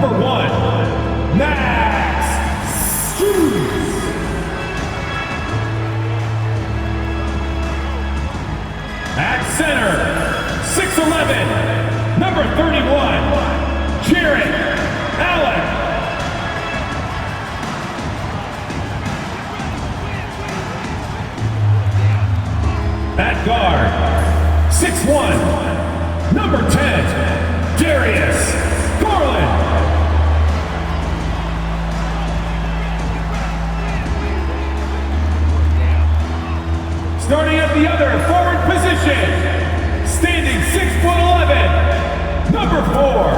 Number 1, Max Strus. At center, 6'11", number 31, Jarrett Allen. At guard, 6'1", number 10, Darius Garland. Starting at the other forward position, standing 6'11", number 4,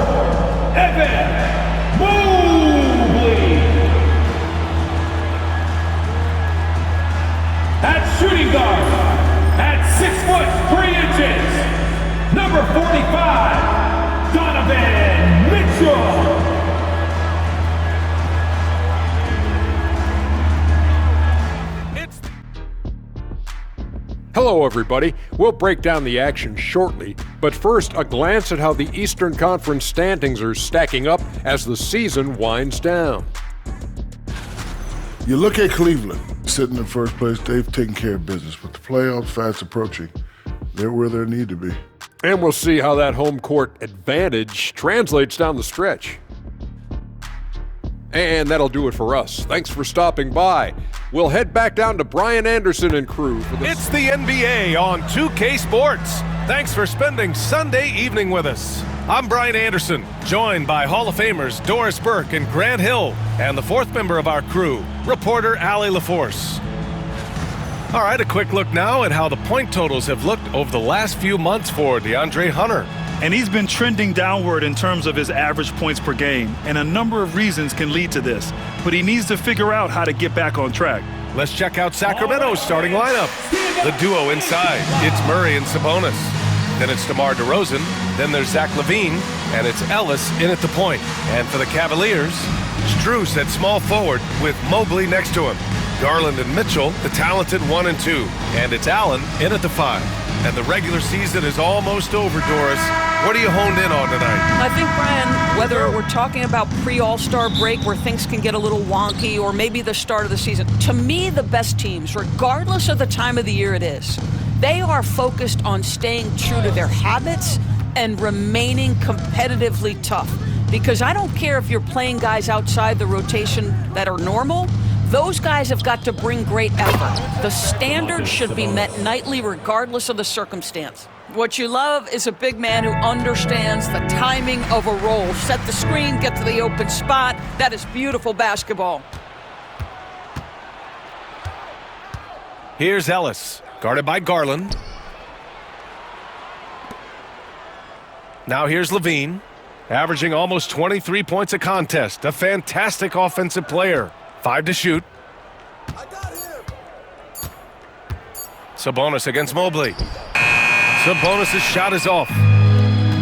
Evan Mobley. At shooting guard, at 6'3", number 45, Donovan Mitchell. Hello, everybody. We'll break down the action shortly, but first, a glance at how the Eastern Conference standings are stacking up as the season winds down. You look at Cleveland, sitting in first place. They've taken care of business. With the playoffs fast approaching, they're where they need to be. And we'll see how that home court advantage translates down the stretch. And that'll do it for us. Thanks for stopping by. We'll head back down to Brian Anderson and crew for this. It's the NBA on 2K Sports. Thanks for spending Sunday evening with us. I'm Brian Anderson, joined by Hall of Famers Doris Burke and Grant Hill, and the fourth member of our crew, reporter Allie LaForce. All right, a quick look now at how the point totals have looked over the last few months for DeAndre Hunter. And he's been trending downward in terms of his average points per game, and a number of reasons can lead to this. But he needs to figure out how to get back on track. Let's check out Sacramento's starting lineup. The duo inside, it's Murray and Sabonis. Then it's DeMar DeRozan, then there's Zach LaVine, and it's Ellis in at the point. And for the Cavaliers, Strus at small forward with Mobley next to him. Garland and Mitchell, the talented 1 and 2. And it's Allen in at the 5. And the regular season is almost over, Doris. What are you honed in on tonight? I think, Brian, whether we're talking about pre-All-Star break where things can get a little wonky or maybe the start of the season, to me, the best teams, regardless of the time of the year it is, they are focused on staying true to their habits and remaining competitively tough. Because I don't care if you're playing guys outside the rotation that are normal, those guys have got to bring great effort. The standard should be met nightly regardless of the circumstance. What you love is a big man who understands the timing of a roll. Set the screen, get to the open spot. That is beautiful basketball. Here's Ellis, guarded by Garland. Now here's LaVine, averaging almost 23 points a contest. A fantastic offensive player. 5 to shoot. Sabonis against Mobley. Sabonis' shot is off.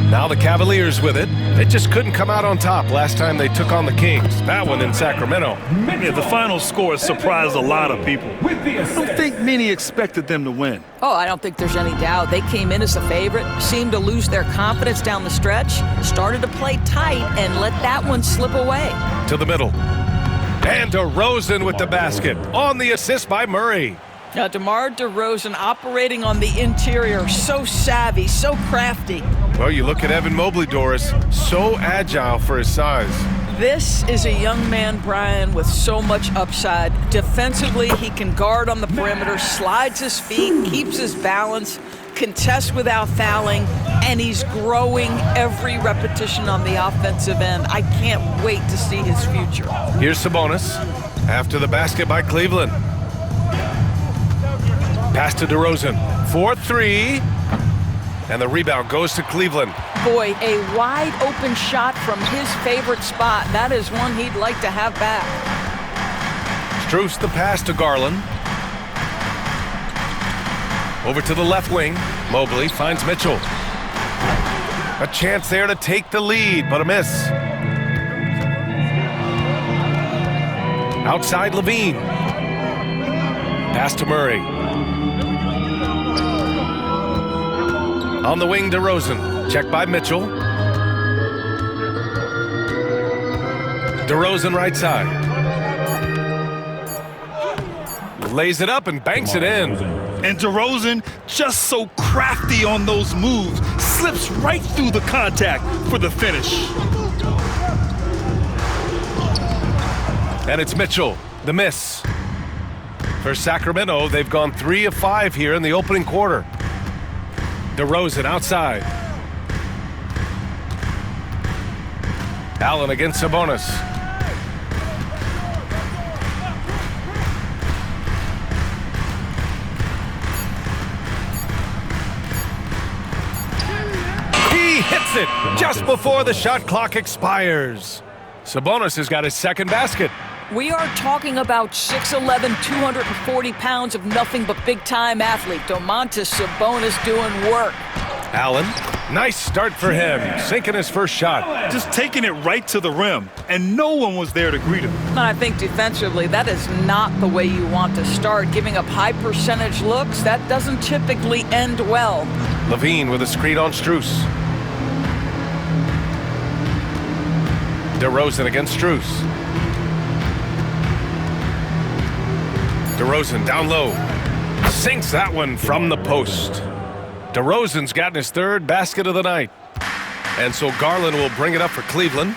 Now the Cavaliers with it. They just couldn't come out on top last time they took on the Kings. That one in Sacramento. Yeah, the final score surprised a lot of people. I don't think many expected them to win. Oh, I don't think there's any doubt. They came in as the favorite, seemed to lose their confidence down the stretch, started to play tight, and let that one slip away. To the middle. And DeRozan with the basket on the assist by Murray. Now, DeMar DeRozan operating on the interior, so savvy, so crafty. Well, you look at Evan Mobley, Doris, so agile for his size. This is a young man, Brian, with so much upside. Defensively, he can guard on the perimeter, slides his feet, keeps his balance, contests without fouling, and he's growing every repetition on the offensive end. I can't wait to see his future. Here's Sabonis after the basket by Cleveland. Pass to DeRozan, 4-3, and the rebound goes to Cleveland. Boy, a wide open shot from his favorite spot. That is one he'd like to have back. Strus the pass to Garland. Over to the left wing, Mobley finds Mitchell. A chance there to take the lead, but a miss. Outside LaVine. Pass to Murray. On the wing, DeRozan. Checked by Mitchell. DeRozan right side. Lays it up and banks it in. And DeRozan, just so crafty on those moves, slips right through the contact for the finish. And it's Mitchell, the miss. For Sacramento, they've gone 3 of 5 here in the opening quarter. DeRozan outside. Allen against Sabonis. He hits it just before the shot clock expires. Sabonis has got his second basket. We are talking about 6'11", 240 pounds of nothing but big-time athlete. Domantas Sabonis doing work. Allen, nice start for him, sinking his first shot. Just taking it right to the rim, and no one was there to greet him. And I think defensively, that is not the way you want to start. Giving up high percentage looks, that doesn't typically end well. Levine with a screen on Strus. DeRozan against Strus. DeRozan down low. Sinks that one from the post. DeRozan's gotten his third basket of the night. And so Garland will bring it up for Cleveland.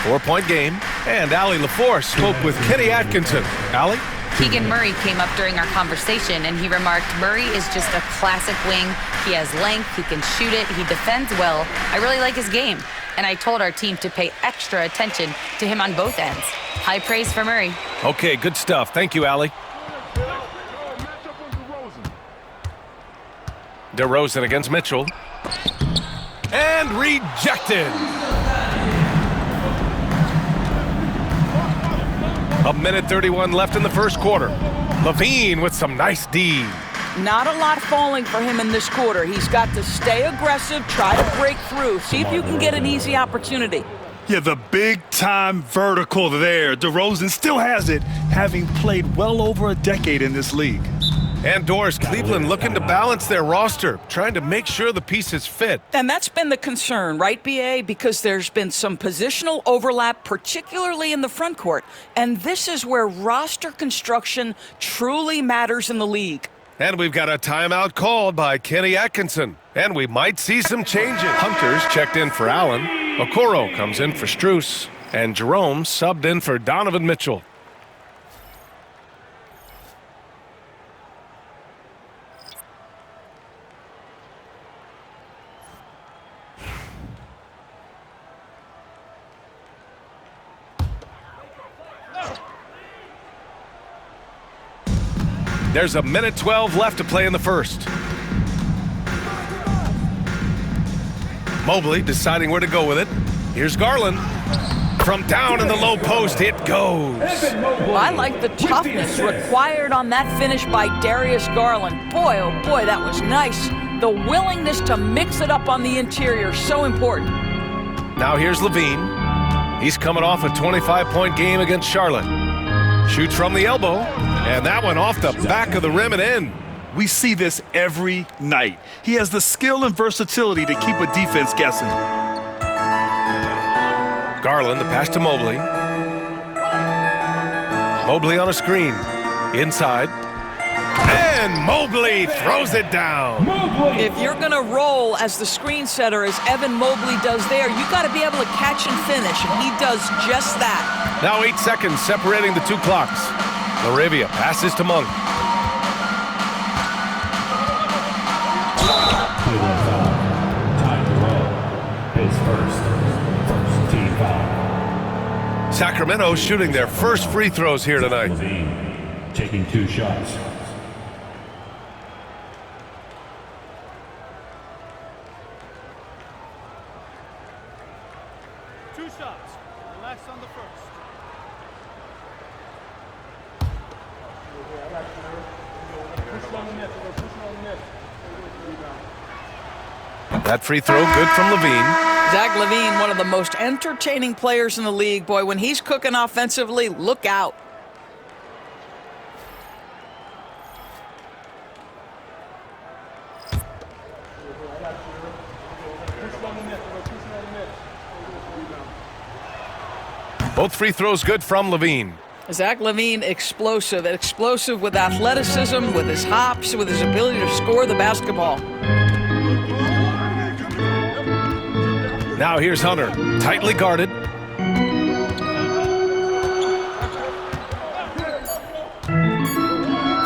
4-point game. And Allie LaForce spoke with Kenny Atkinson. Allie? Keegan Murray came up during our conversation, and he remarked, Murray is just a classic wing. He has length, he can shoot it, he defends well. I really like his game. And I told our team to pay extra attention to him on both ends. High praise for Murray. Okay, good stuff. Thank you, Allie. DeRozan against Mitchell. And rejected. A minute 31 left in the first quarter. Levine with some nice D. Not a lot falling for him in this quarter. He's got to stay aggressive, try to break through, see if you can get an easy opportunity. Yeah, the big-time vertical there. DeRozan still has it, having played well over a decade in this league. And Doris, Cleveland looking to balance their roster, trying to make sure the pieces fit. And that's been the concern, right, B.A.? Because there's been some positional overlap, particularly in the front court. And this is where roster construction truly matters in the league. And we've got a timeout called by Kenny Atkinson. And we might see some changes. Hunter's checked in for Allen. Okoro comes in for Strus. And Jerome subbed in for Donovan Mitchell. There's a minute 12 left to play in the first. Mobley deciding where to go with it. Here's Garland. From down in the low post, it goes. Well, I like the toughness required on that finish by Darius Garland. Boy, oh boy, that was nice. The willingness to mix it up on the interior, so important. Now here's Levine. He's coming off a 25-point game against Charlotte. Shoots from the elbow, and that one off the back of the rim and in. We see this every night. He has the skill and versatility to keep a defense guessing. Garland, the pass to Mobley. Mobley on a screen. Inside. And Mobley throws it down. If you're going to roll as the screen setter, as Evan Mobley does there, you got to be able to catch and finish, and he does just that. Now 8 seconds separating the two clocks. Laravia passes to Monk. Cleveland foul. Time to roll. His first team foul. Sacramento shooting their first free throws here tonight. Levine taking 2 shots. That free throw good from Levine. Zach LaVine, one of the most entertaining players in the league. Boy, when he's cooking offensively, look out. Both free throws good from Levine. Zach LaVine, explosive with athleticism, with his hops, with his ability to score the basketball. Now here's Hunter, tightly guarded.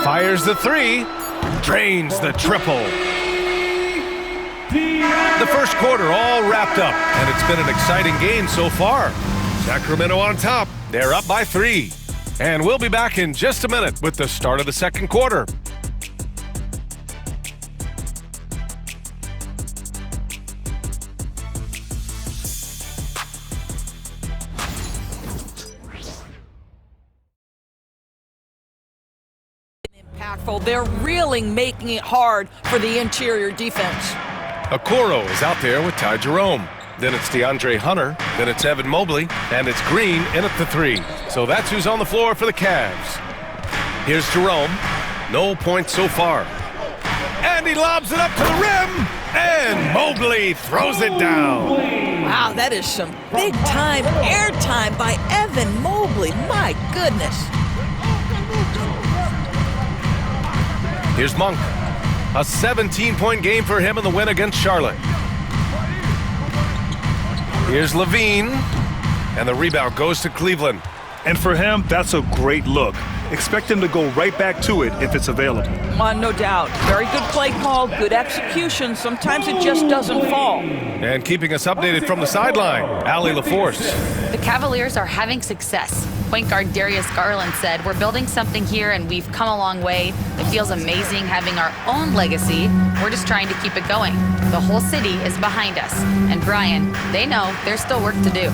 Fires the three, drains the triple. The first quarter all wrapped up, and it's been an exciting game so far. Sacramento on top, they're up by 3. And we'll be back in just a minute with the start of the second quarter. Impactful. They're really making it hard for the interior defense. Okoro is out there with Ty Jerome. Then it's DeAndre Hunter. Then it's Evan Mobley. And it's Green in at the 3. So that's who's on the floor for the Cavs. Here's Jerome. No points so far. And he lobs it up to the rim. And Mobley throws it down. Wow, that is some big-time airtime by Evan Mobley. My goodness. Here's Monk. A 17-point game for him in the win against Charlotte. Here's Levine. And the rebound goes to Cleveland. And for him, that's a great look. Expect him to go right back to it if it's available. No doubt. Very good play call, good execution. Sometimes it just doesn't fall. And keeping us updated from the sideline, Allie LaForce. The Cavaliers are having success. Point guard Darius Garland said, "We're building something here and we've come a long way. It feels amazing having our own legacy. We're just trying to keep it going. The whole city is behind us. And Brian, they know there's still work to do."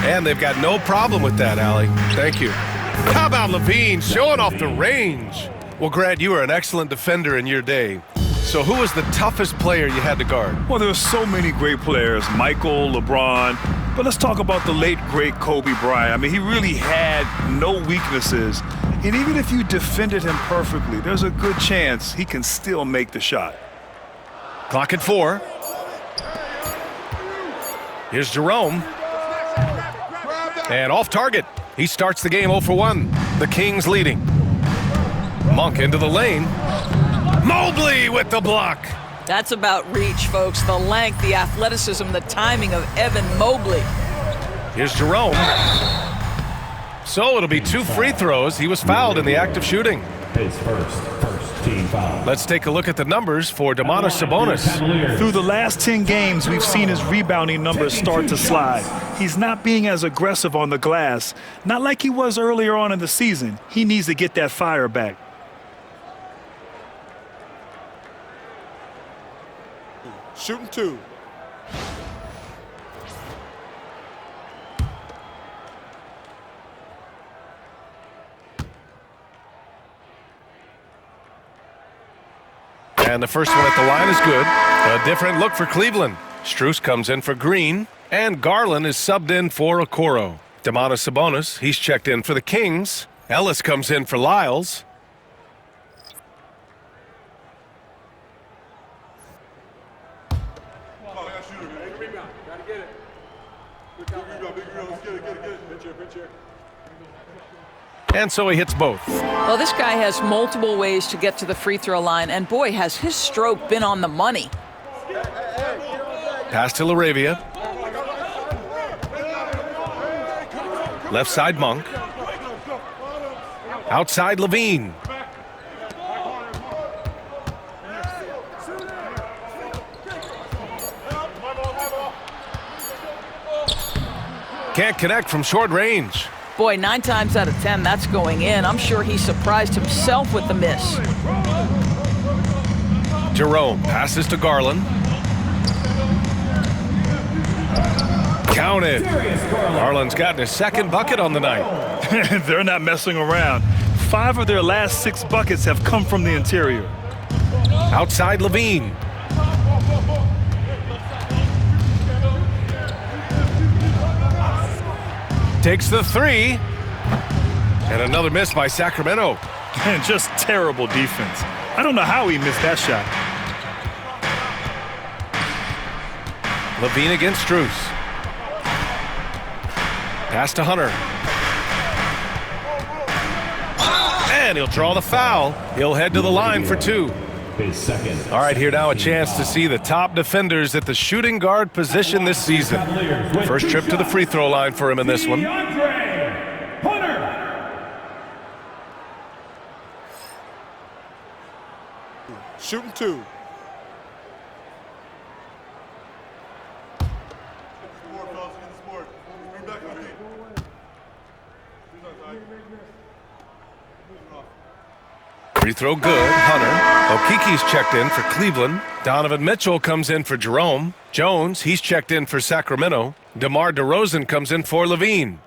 And they've got no problem with that, Allie. Thank you. How about Levine showing off the range? Well, Grant, you were an excellent defender in your day. So who was the toughest player you had to guard? Well, there's so many great players, Michael, LeBron, but let's talk about the late, great Kobe Bryant. I mean, he really had no weaknesses, and even if you defended him perfectly, there's a good chance he can still make the shot. Clock at 4. Here's Jerome. And off target. He starts the game 0 for 1. The Kings leading. Monk into the lane. Mobley with the block. That's about reach, folks. The length, the athleticism, the timing of Evan Mobley. Here's Jerome. So it'll be 2 free throws. He was fouled in the act of shooting. His first team foul. Let's take a look at the numbers for Domantas Sabonis. Through the last 10 games, we've seen his rebounding numbers start to slide. He's not being as aggressive on the glass, not like he was earlier on in the season. He needs to get that fire back. Shooting 2. And the first one at the line is good. A different look for Cleveland. Strus comes in for Green, and Garland is subbed in for Okoro. Domantas Sabonis, he's checked in for the Kings. Ellis comes in for Lyles. And so he hits both. Well, this guy has multiple ways to get to the free throw line, and boy, has his stroke been on the money. Pass to LaRavia. Left side Monk. Outside Levine. Can't connect from short range. Boy, 9 times out of 10, that's going in. I'm sure he surprised himself with the miss. Jerome passes to Garland. Counted. Garland's gotten his second bucket on the night. They're not messing around. 5 of their last 6 buckets have come from the interior. Outside Levine. Takes the 3. And another miss by Sacramento. And just terrible defense. I don't know how he missed that shot. Levine against Strus. Pass to Hunter. And he'll draw the foul. He'll head to the line for 2. His second. All right, here now a team chance to foul. see the top defenders at the shooting guard position this season. First trip to the free throw line for him in this one. Shooting 2. Free throw good, Hunter. Okiki's checked in for Cleveland. Donovan Mitchell comes in for Jerome. Jones, he's checked in for Sacramento. DeMar DeRozan comes in for Levine.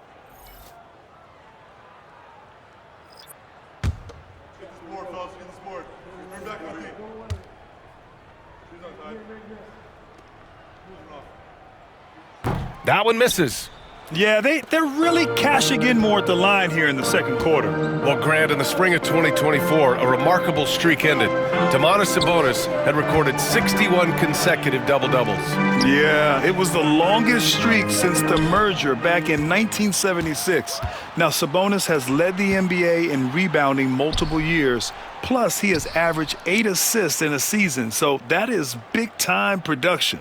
That one misses. Yeah, they're really cashing in more at the line here in the second quarter. Well, Grant, in the spring of 2024, a remarkable streak ended. Domantas Sabonis had recorded 61 consecutive double-doubles. Yeah, it was the longest streak since the merger back in 1976. Now, Sabonis has led the NBA in rebounding multiple years. Plus, he has averaged 8 assists in a season, so that is big-time production.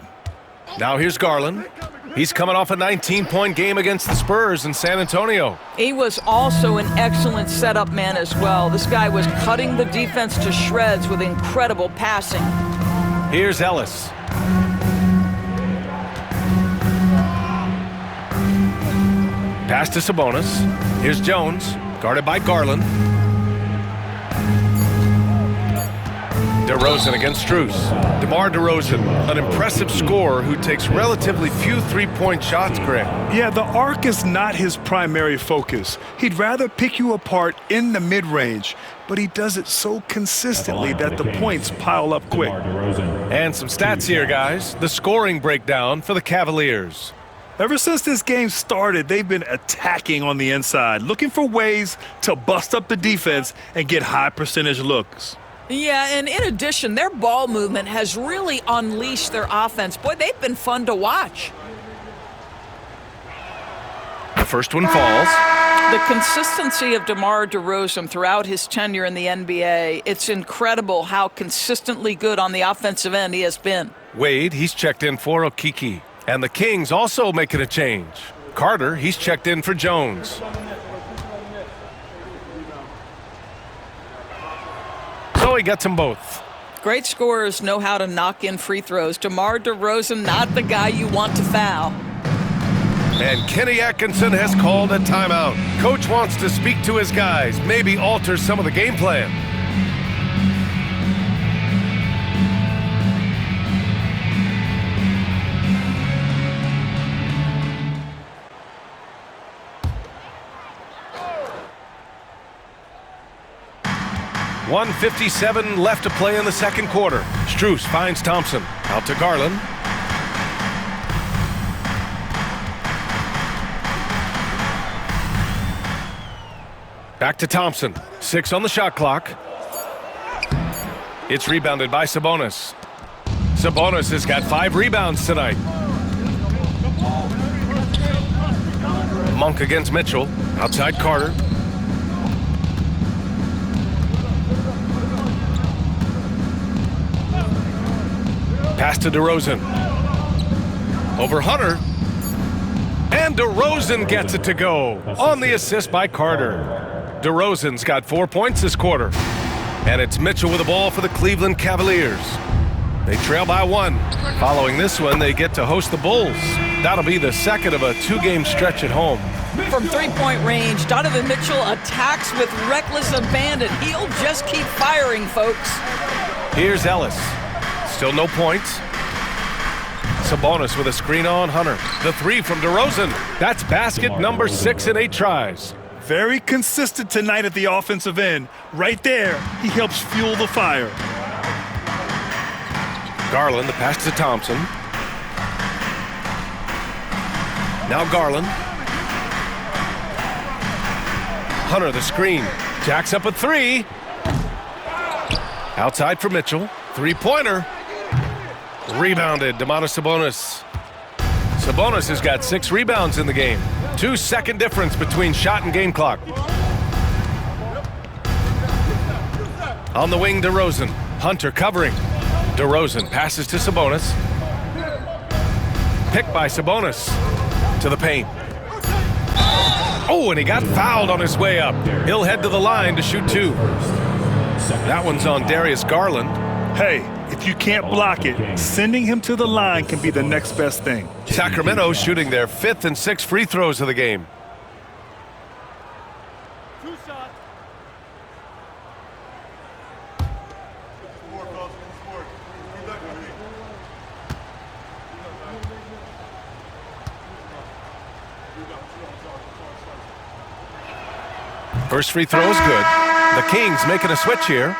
Now here's Garland. He's coming off a 19-point game against the Spurs in San Antonio. He was also an excellent setup man as well. This guy was cutting the defense to shreds with incredible passing. Here's Ellis. Pass to Sabonis. Here's Jones, guarded by Garland. DeRozan against Strus. DeMar DeRozan, an impressive scorer who takes relatively few three-point shots, Grant. Yeah, the arc is not his primary focus. He'd rather pick you apart in the mid-range, but he does it so consistently that the points pile up quick. And some stats here, guys. The scoring breakdown for the Cavaliers. Ever since this game started, they've been attacking on the inside, looking for ways to bust up the defense and get high percentage looks. Yeah, and in addition, their ball movement has really unleashed their offense. Boy, they've been fun to watch. The first one falls. The consistency of DeMar DeRozan throughout his tenure in the NBA, it's incredible how consistently good on the offensive end he has been. Wade, he's checked in for Okiki. And the Kings also making a change. Carter, he's checked in for Jones. So he gets them both. Great scorers know how to knock in free throws. DeMar DeRozan, not the guy you want to foul. And Kenny Atkinson has called a timeout. Coach wants to speak to his guys, maybe alter some of the game plan. .157 left to play in the second quarter. Strus finds Thompson. Out to Garland. Back to Thompson. 6 on the shot clock. It's rebounded by Sabonis. Sabonis has got 5 rebounds tonight. Monk against Mitchell. Outside Carter. Pass to DeRozan. Over Hunter. And DeRozan gets it to go on the assist by Carter. DeRozan's got 4 points this quarter. And it's Mitchell with the ball for the Cleveland Cavaliers. They trail by 1. Following this one, they get to host the Bulls. That'll be the second of a 2-game stretch at home. From three-point range, Donovan Mitchell attacks with reckless abandon. He'll just keep firing, folks. Here's Ellis. Still no points. Sabonis with a screen on Hunter. The 3 from DeRozan. That's basket number 6 in 8 tries. Very consistent tonight at the offensive end. Right there, he helps fuel the fire. Garland, the pass to Thompson. Now Garland. Hunter, the screen. Jacks up a 3. Outside for Mitchell. 3-pointer. Rebounded, Domantas Sabonis. Sabonis has got 6 rebounds in the game. 2-second difference between shot and game clock. On the wing, DeRozan. Hunter covering. DeRozan passes to Sabonis. Picked by Sabonis. To the paint. Oh, and he got fouled on his way up. He'll head to the line to shoot 2. That one's on Darius Garland. Hey, if you can't block it, sending him to the line can be the next best thing. Sacramento shooting their 5th and 6th free throws of the game. First free throw is good. The Kings making a switch here.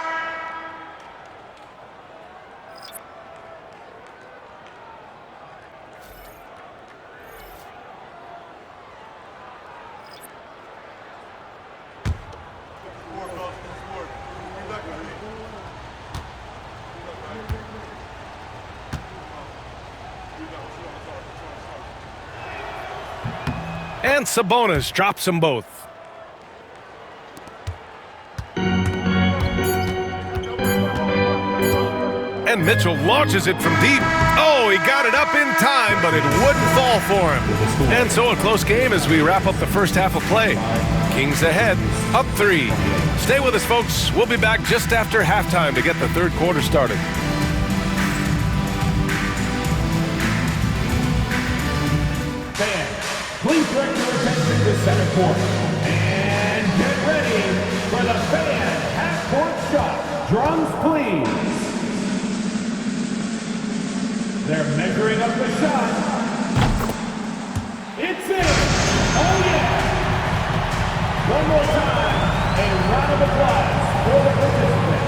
And Sabonis drops them both. And Mitchell launches it from deep. Oh, he got it up in time, but it wouldn't fall for him. And so a close game as we wrap up the first half of play. Kings ahead, up 3. Stay with us, folks. We'll be back just after halftime to get the third quarter started. Fans, please direct your attention to center court. And get ready for the fan half-court shot. Drums, please. They're measuring up the shot. It's in. Oh, yeah. One more time. A round of applause for the participants.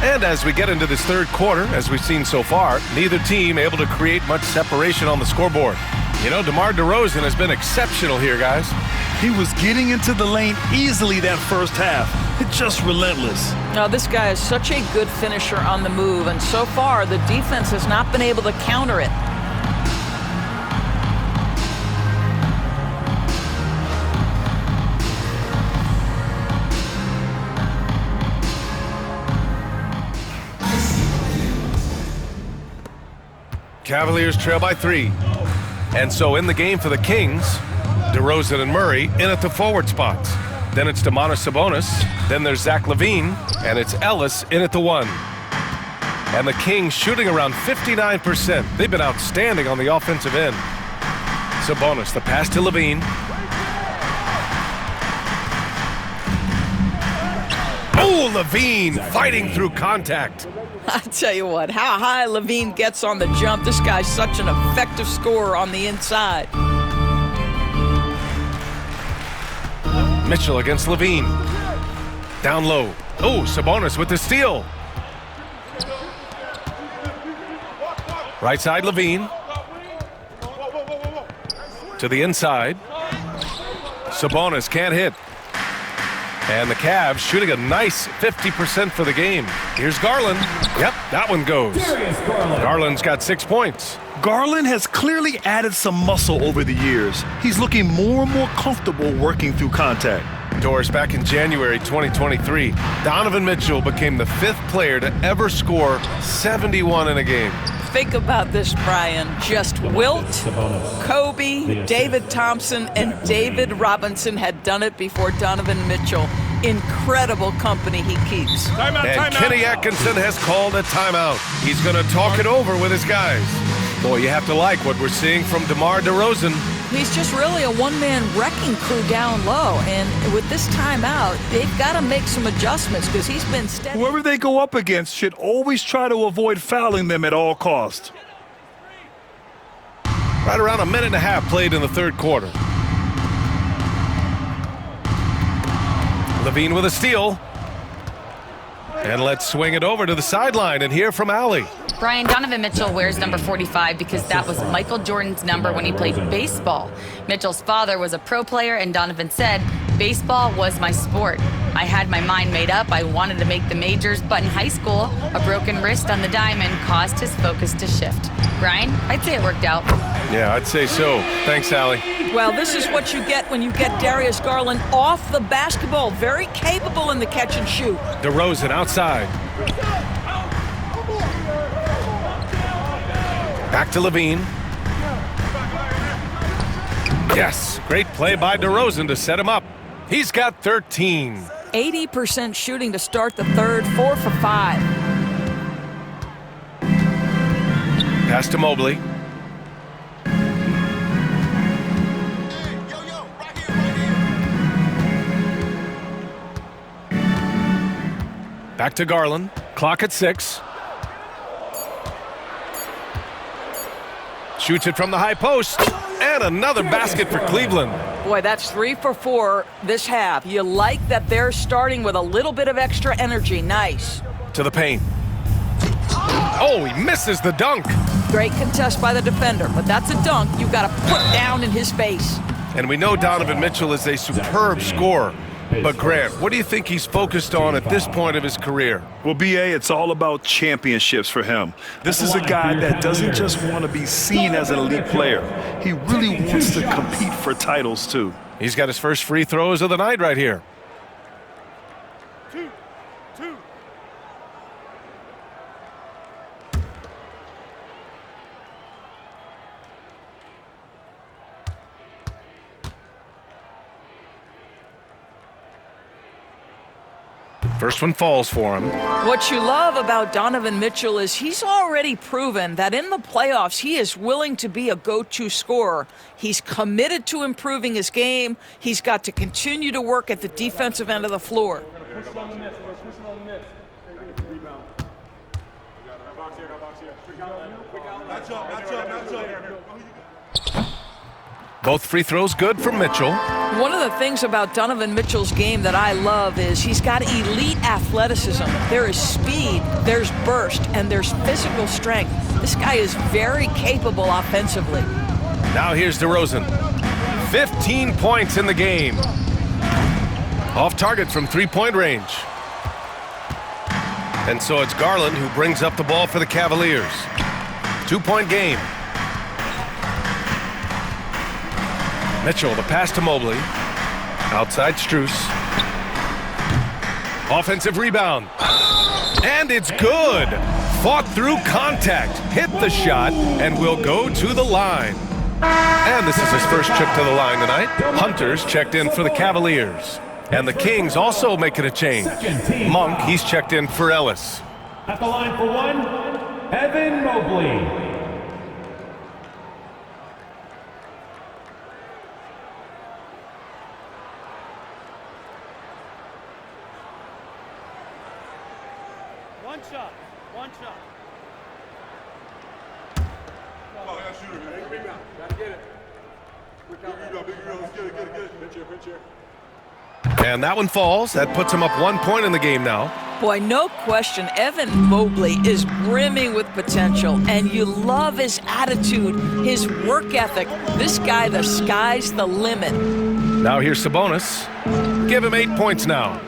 And as we get into this third quarter, as we've seen so far, neither team able to create much separation on the scoreboard. You know, DeMar DeRozan has been exceptional here, guys. He was getting into the lane easily that first half. It's just relentless. Now, this guy is such a good finisher on the move, and so far the defense has not been able to counter it. Cavaliers trail by 3. And so in the game for the Kings, DeRozan and Murray in at the forward spots. Then it's Domantas Sabonis. Then there's Zach LaVine. And it's Ellis in at the 1. And the Kings shooting around 59%. They've been outstanding on the offensive end. Sabonis, the pass to LaVine. Oh, LaVine fighting through contact. I tell you what, how high LaVine gets on the jump, this guy's such an effective scorer on the inside. Mitchell against LaVine. Down low. Oh, Sabonis with the steal. Right side, LaVine. To the inside. Sabonis can't hit. And the Cavs shooting a nice 50% for the game. Here's Garland. Yep, that one goes. Garland's got 6 points. Garland has clearly added some muscle over the years. He's looking more and more comfortable working through contact. Doris, back in January 2023, Donovan Mitchell became the 5th player to ever score 71 in a game. Think about this, Brian. Just Wilt, Kobe, David Thompson, and David Robinson had done it before Donovan Mitchell. Incredible company he keeps. And Kenny Atkinson has called a timeout. He's going to talk it over with his guys. Boy, you have to like what we're seeing from DeMar DeRozan. He's just really a one-man wrecking crew down low. And with this timeout, they've got to make some adjustments because he's been steady. Whoever they go up against should always try to avoid fouling them at all costs. Right around a minute and a half played in the third quarter. LaVine with a steal. And let's swing it over to the sideline and hear from Allie. Brian, Donovan Mitchell wears number 45 because that was Michael Jordan's number when he played baseball. Mitchell's father was a pro player, and Donovan said, "Baseball was my sport. I had my mind made up. I wanted to make the majors, but in high school, a broken wrist on the diamond caused his focus to shift. Brian, I'd say it worked out. Yeah, I'd say so. Thanks, Allie. Well, this is what you get when you get Darius Garland off the basketball. Very capable in the catch and shoot. DeRozan outside. Back to Levine. Yes, great play by DeRozan to set him up. He's got 13. 80% shooting to start the third, 4 for 5. Pass to Mobley. Back to Garland. Clock at 6. Shoots it from the high post. And another basket for Cleveland. Boy, that's 3 for 4 this half. You like that they're starting with a little bit of extra energy. Nice. To the paint. Oh, he misses the dunk. Great contest by the defender, but that's a dunk you've got to put down in his face. And we know Donovan Mitchell is a superb scorer. But Grant, what do you think he's focused on at this point of his career? Well, B.A., it's all about championships for him. This is a guy that doesn't just want to be seen as an elite player. He really wants to compete for titles, too. He's got his first free throws of the night right here. First one falls for him. What you love about Donovan Mitchell is he's already proven that in the playoffs he is willing to be a go-to scorer. He's committed to improving his game. He's got to continue to work at the defensive end of the floor. Both free throws good for Mitchell. One of the things about Donovan Mitchell's game that I love is he's got elite athleticism. There is speed, there's burst, and there's physical strength. This guy is very capable offensively. Now here's DeRozan. 15 points in the game. Off target from three-point range. And so it's Garland who brings up the ball for the Cavaliers. 2-point game. Mitchell, the pass to Mobley. Outside Strus. Offensive rebound. And it's good. Fought through contact. Hit the shot and will go to the line. And this is his first trip to the line tonight. Hunter's checked in for the Cavaliers. And the Kings also making a change. Monk, he's checked in for Ellis. At the line for one, Evan Mobley. One shot. Oh, I got a shooter, man. Big rebound. Gotta get it. Big rebound. Let's get it. Pinch here. And that one falls. That puts him up 1 point in the game now. Boy, no question, Evan Mobley is brimming with potential, and you love his attitude, his work ethic. This guy, the sky's the limit. Now here's Sabonis. Give him 8 points now.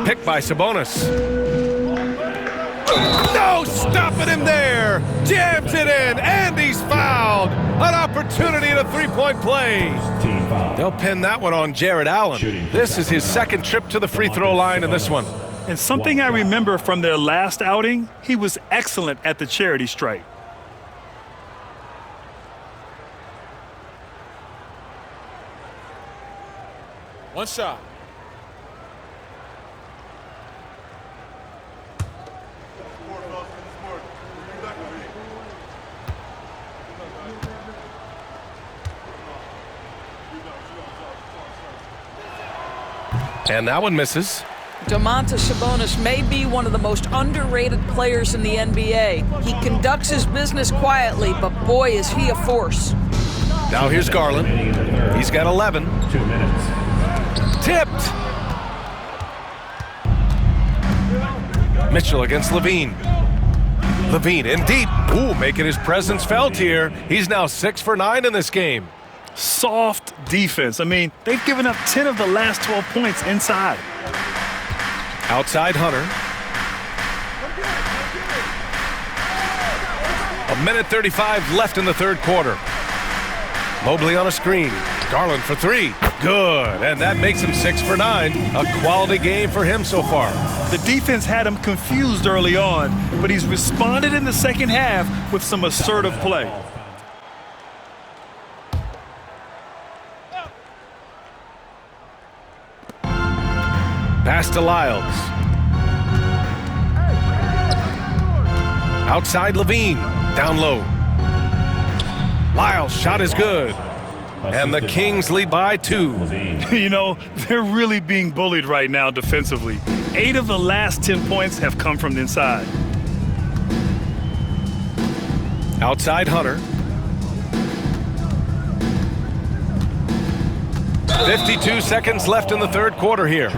Picked by Sabonis. No, stopping him there. Jams it in, and he's fouled. An opportunity at a three-point play. They'll pin that one on Jared Allen. This is his second trip to the free throw line in this one. And something I remember from their last outing, he was excellent at the charity stripe. One shot. And that one misses. Domantas Sabonis may be one of the most underrated players in the NBA. He conducts his business quietly, but boy, is he a force. Now here's Garland. He's got 11. 2 minutes. Tipped. Mitchell against Levine. Levine in deep. Ooh, making his presence felt here. He's now 6 for 9 in this game. Soft, defense. I mean, they've given up 10 of the last 12 points inside. Outside Hunter. 1:35 left in the third quarter. Mobley on a screen. Garland for three. Good. And that makes him 6 for 9. A quality game for him so far. The defense had him confused early on, but he's responded in the second half with some assertive play. Pass to Lyles. Outside Levine. Down low. Lyles' shot is good. And the Kings lead by 2. You know, they're really being bullied right now defensively. 8 of the last 10 points have come from inside. Outside Hunter. 52 seconds left in the third quarter here.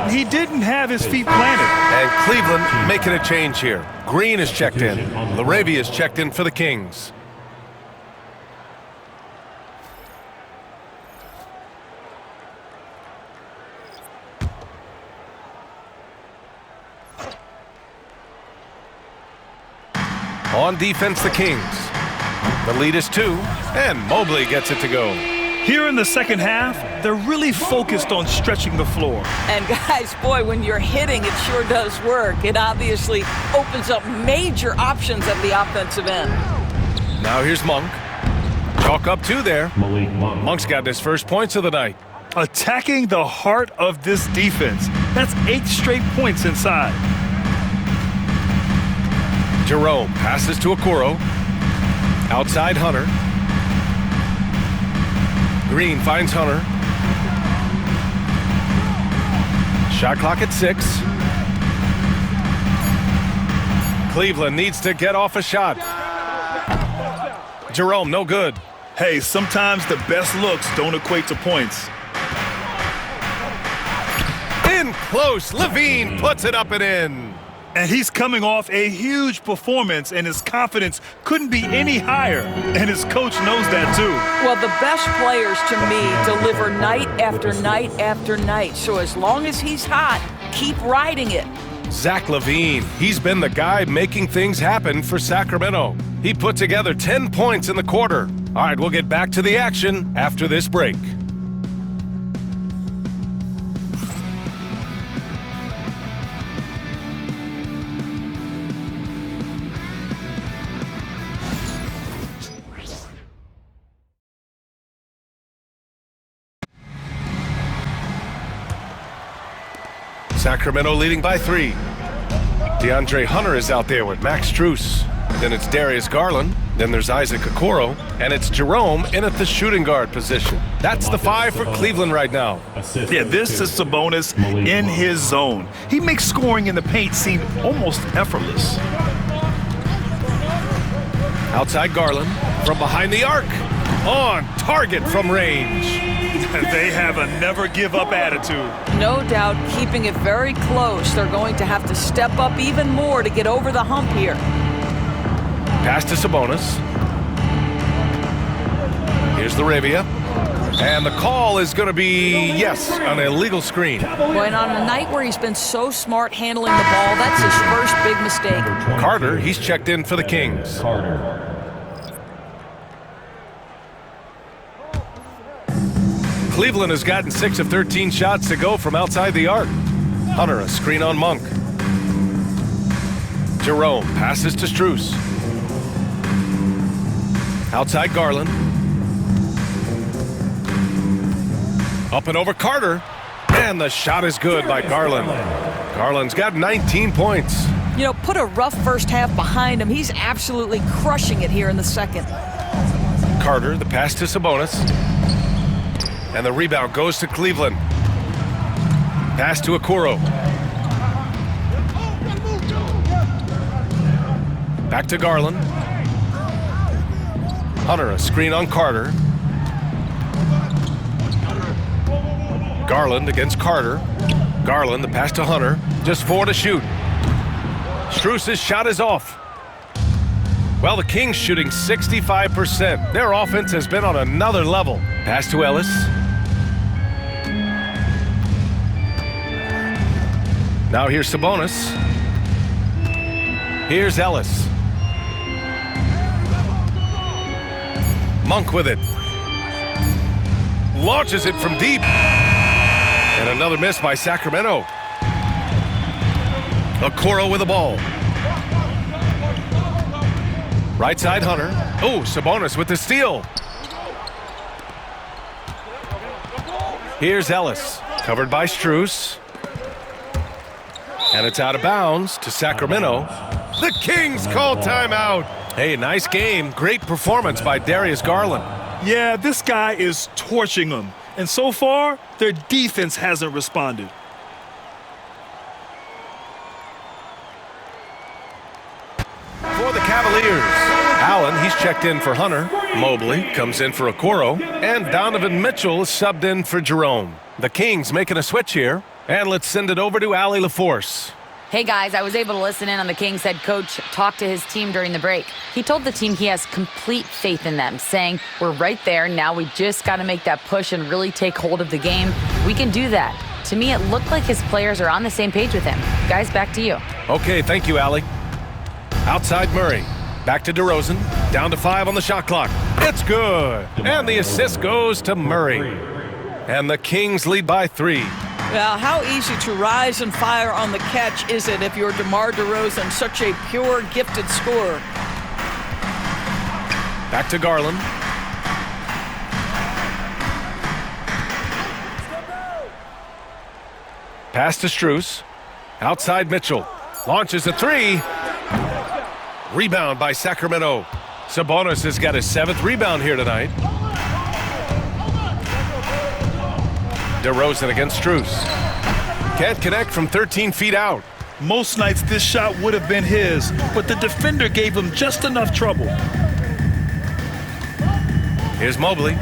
He didn't have his feet planted. And Cleveland making a change here. Green is checked in. LaRavia is checked in for the Kings. On defense, the Kings. The lead is 2, and Mobley gets it to go. Here in the second half, they're really focused on stretching the floor. And guys, boy, when you're hitting, it sure does work. It obviously opens up major options at the offensive end. Now here's Monk. Chalk up 2 there. Monk's got his first points of the night. Attacking the heart of this defense. That's 8 straight points inside. Jerome passes to Okoro. Outside Hunter. Green finds Hunter. Shot clock at 6. Cleveland needs to get off a shot. Jerome, no good. Hey, sometimes the best looks don't equate to points. In close, Levine puts it up and in. And he's coming off a huge performance, and his confidence couldn't be any higher. And his coach knows that, too. Well, the best players, to me, deliver night after night after night. So as long as he's hot, keep riding it. Zach LaVine, he's been the guy making things happen for Sacramento. He put together 10 points in the quarter. All right, we'll get back to the action after this break. Sacramento leading by 3. DeAndre Hunter is out there with Max Strus. Then it's Darius Garland. Then there's Isaac Okoro. And it's Jerome in at the shooting guard position. That's the 5 for Cleveland right now. Yeah, this is Sabonis in his zone. He makes scoring in the paint seem almost effortless. Outside Garland from behind the arc. On target from range. They have a never-give-up attitude. No doubt, keeping it very close. They're going to have to step up even more to get over the hump here. Pass to Sabonis. Here's LaRavia. And the call is going to be, yes, an illegal screen. Well, and on a night where he's been so smart handling the ball, that's his first big mistake. Carter, he's checked in for the Kings. Cleveland has gotten 6 of 13 shots to go from outside the arc. Hunter, a screen on Monk. Jerome passes to Strus. Outside Garland. Up and over Carter. And the shot is good by Garland. Garland's got 19 points. You know, put a rough first half behind him. He's absolutely crushing it here in the second. Carter, the pass to Sabonis. And the rebound goes to Cleveland. Pass to Okoro. Back to Garland. Hunter, a screen on Carter. Garland against Carter. Garland, the pass to Hunter. Just 4 to shoot. Strus's shot is off. Well, the Kings shooting 65%. Their offense has been on another level. Pass to Ellis. Now here's Sabonis. Here's Ellis. Monk with it. Launches it from deep. And another miss by Sacramento. Okoro with the ball. Right side, Hunter. Oh, Sabonis with the steal. Here's Ellis. Covered by Strus. And it's out of bounds to Sacramento. The Kings call timeout. Hey, nice game. Great performance by Darius Garland. Yeah, this guy is torching them. And so far, their defense hasn't responded. For the Cavaliers, Allen, he's checked in for Hunter. Mobley comes in for Okoro. And Donovan Mitchell is subbed in for Jerome. The Kings making a switch here. And let's send it over to Allie LaForce. Hey guys, I was able to listen in on the Kings head coach talk to his team during the break. He told the team he has complete faith in them, saying, we're right there, now we just got to make that push and really take hold of the game. We can do that. To me, it looked like his players are on the same page with him. Guys, back to you. Okay, thank you, Allie. Outside Murray. Back to DeRozan. Down to 5 on the shot clock. It's good. And the assist goes to Murray. And the Kings lead by 3. Well, how easy to rise and fire on the catch is it if you're DeMar DeRozan, such a pure, gifted scorer? Back to Garland. Pass to Strus. Outside Mitchell. Launches a 3. Rebound by Sacramento. Sabonis has got his 7th rebound here tonight. DeRozan against Strus. Can't connect from 13 feet out. Most nights this shot would have been his, but the defender gave him just enough trouble. Here's Mobley.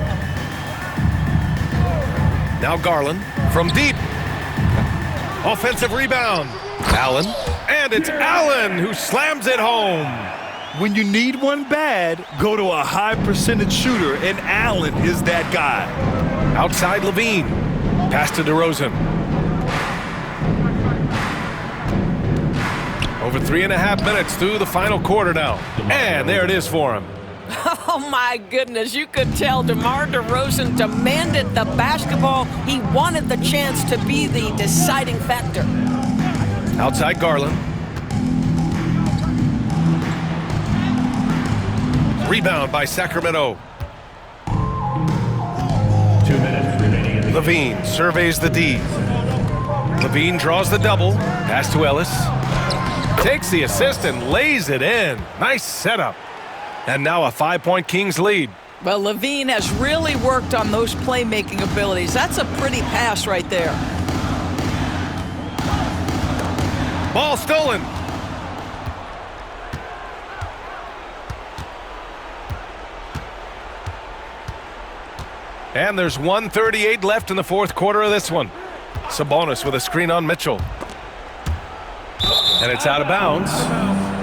Now Garland from deep. Offensive rebound. Allen. And it's Allen who slams it home. When you need one bad, go to a high percentage shooter, and Allen is that guy. Outside Levine. Pass to DeRozan. Over 3.5 minutes through the final quarter now. And there it is for him. Oh, my goodness. You could tell DeMar DeRozan demanded the basketball. He wanted the chance to be the deciding factor. Outside Garland. Rebound by Sacramento. 2 minutes remaining in the Levine surveys the D. Levine draws the double. Pass to Ellis. Takes the assist and lays it in. Nice setup. And now a 5-point Kings lead. Well, Levine has really worked on those playmaking abilities. That's a pretty pass right there. Ball stolen. And there's 1:38 left in the fourth quarter of this one. Sabonis with a screen on Mitchell. And it's out of bounds.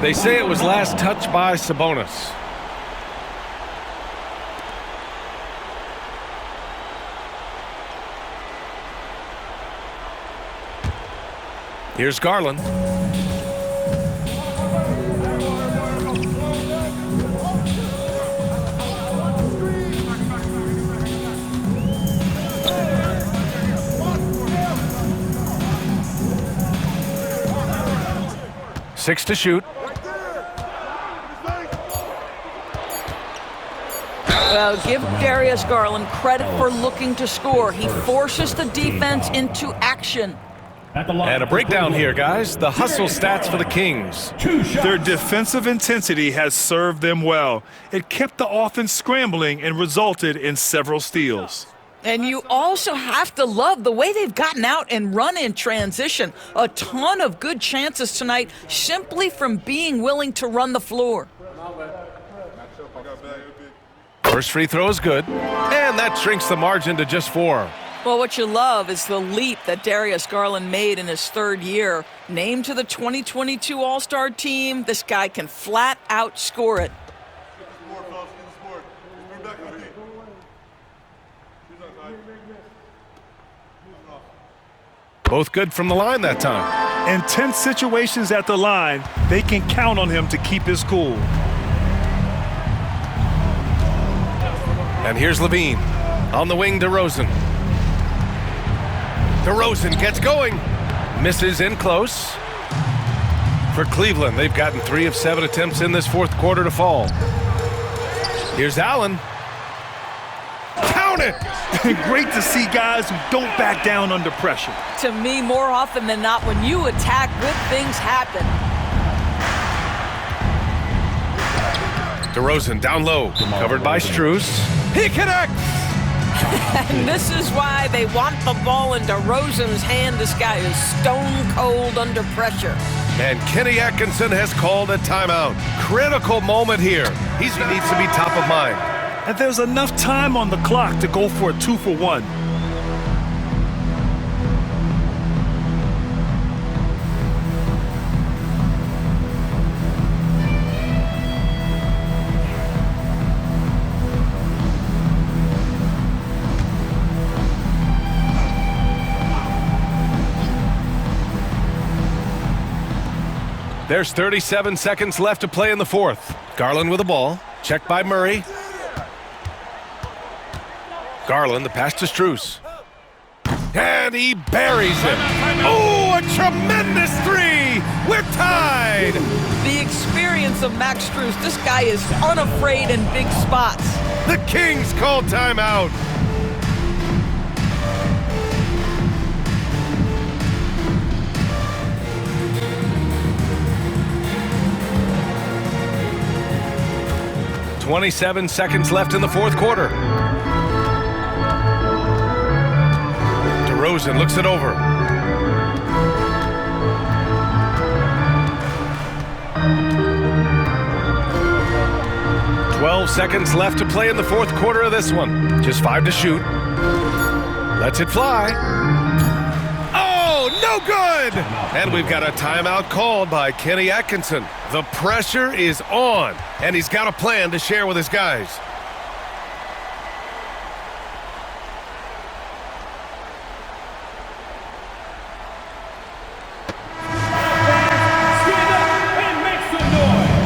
They say it was last touched by Sabonis. Here's Garland. Six to shoot. Well, give Darius Garland credit for looking to score. He forces the defense into action. And a breakdown here, guys. The hustle stats for the Kings. Their defensive intensity has served them well. It kept the offense scrambling and resulted in several steals. And you also have to love the way they've gotten out and run in transition. A ton of good chances tonight simply from being willing to run the floor. First free throw is good. And that shrinks the margin to just 4. Well, what you love is the leap that Darius Garland made in his 3rd year. Named to the 2022 All-Star team, this guy can flat out score it. Both good from the line that time. In tense situations at the line, they can count on him to keep his cool. And here's Levine. On the wing, DeRozan. DeRozan gets going. Misses in close. For Cleveland, they've gotten 3 of 7 attempts in this fourth quarter to fall. Here's Allen. Count it! Great to see guys who don't back down under pressure. To me, more often than not, when you attack, good things happen. DeRozan down low, covered by Strus. He connects! And this is why they want the ball in DeRozan's hand. This guy is stone cold under pressure. And Kenny Atkinson has called a timeout. Critical moment here. He needs to be top of mind. And there's enough time on the clock to go for a 2-for-1. There's 37 seconds left to play in the fourth. Garland with the ball. Checked by Murray. Garland, the pass to Strus. And he buries it. Oh, a tremendous 3! We're tied! The experience of Max Strus, this guy is unafraid in big spots. The Kings call timeout. "27 seconds left in the fourth quarter. DeRozan looks it over. "12 seconds left to play in the fourth quarter of this one. Just 5 to shoot. Lets it fly. Oh, no good! And we've got a timeout called by Kenny Atkinson. The pressure is on, and he's got a plan to share with his guys. Stand up and make some noise.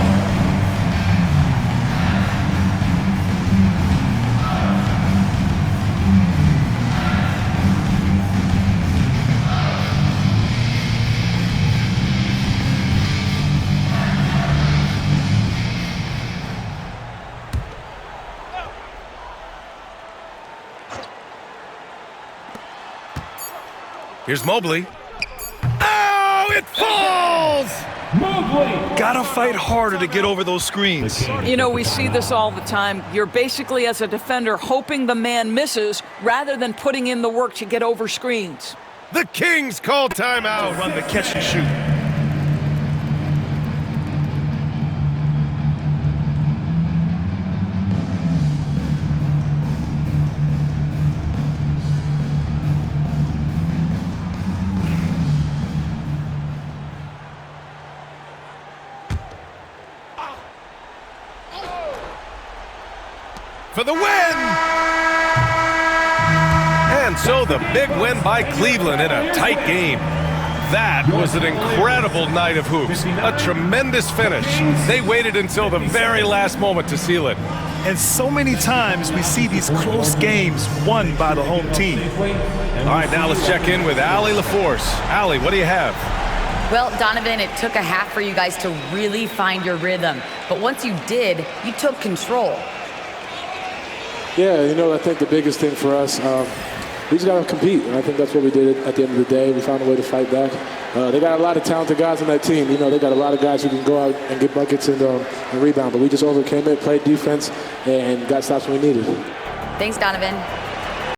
Here's Mobley. Oh, it falls! Mobley. Gotta fight harder to get over those screens. You know, we see this all the time. You're basically, as a defender, hoping the man misses rather than putting in the work to get over screens. The Kings call timeout. Run the catch and shoot. For the win! And so the big win by Cleveland in a tight game. That was an incredible night of hoops. A tremendous finish. They waited until the very last moment to seal it. And so many times we see these close games won by the home team. All right, now let's check in with Allie LaForce. Allie, what do you have? Well, Donovan, it took a half for you guys to really find your rhythm. But once you did, you took control. Yeah, you know, I think the biggest thing for us, we just got to compete, and I think that's what we did at the end of the day. We found a way to fight back. They got a lot of talented guys on that team. You know, they got a lot of guys who can go out and get buckets and rebound, but we just overcame it, played defense, and got stops when we needed. Thanks, Donovan.